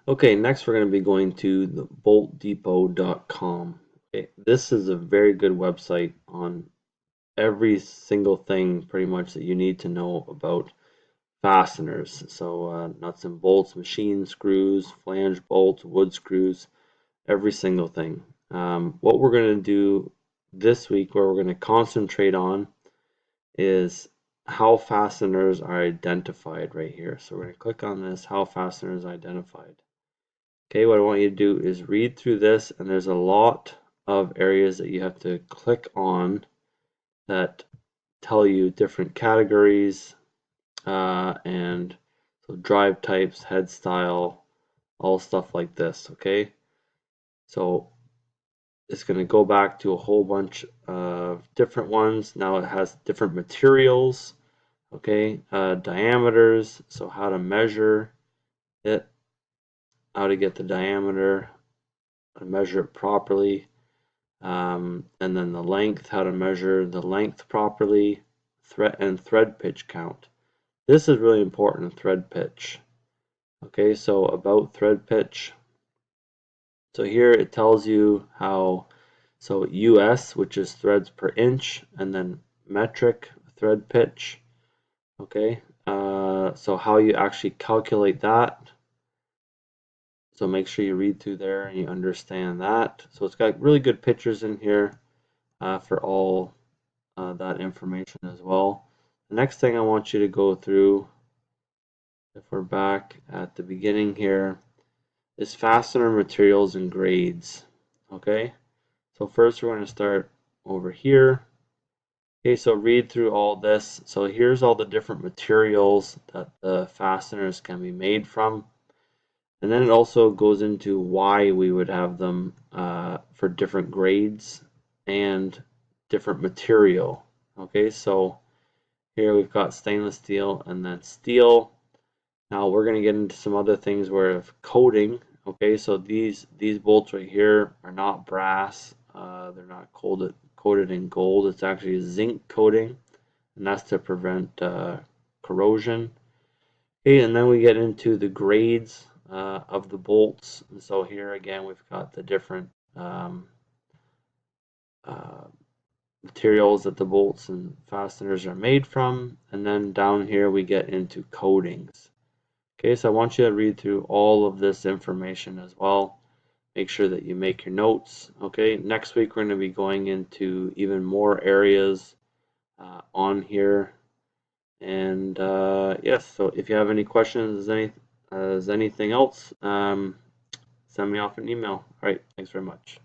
Okay, next we're going to be going to the boltdepot.com. Okay, this is a very good website on every single thing pretty much that you need to know about fasteners. So nuts and bolts, machine screws, flange bolts, wood screws, every single thing. What we're going to do this week, where we're going to concentrate on, is how fasteners are identified right here. So we're going to click on this, how fasteners are identified. Okay, what I want you to do is read through this, and there's a lot of areas that you have to click on that tell you different categories and so drive types, head style, all stuff like this. Okay, so it's going to go back to a whole bunch of different ones. Now it has different materials. Okay, diameters, so how to measure it, how to get the diameter, how to measure it properly. And then the length, how to measure the length properly, thread pitch count. This is really important, thread pitch. Okay, so about thread pitch. So here it tells you how, so US, which is threads per inch, and then metric thread pitch. Okay, so how you actually calculate that. So make sure you read through there and you understand that. So it's got really good pictures in here for all that information as well. The next thing I want you to go through, if we're back at the beginning here, is fastener materials and grades. Okay, so first we're going to start over here. Okay, so read through all this. So here's all the different materials that the fasteners can be made from. And then it also goes into why we would have them for different grades and different material. Okay, so here we've got stainless steel and then steel. Now we're going to get into some other things where coating. Okay, so these bolts right here are not brass. They're not coated in gold. It's actually zinc coating, and that's to prevent corrosion. Okay, and then we get into the grades of the bolts. And so here again we've got the different uh, materials that the bolts and fasteners are made from, and then down here we get into coatings. Okay, so I want you to read through all of this information as well. Make sure that you make your notes. Okay, next week we're going to be going into even more areas on here. And yes, so if you have any questions, anything else, send me off an email. All right, thanks very much.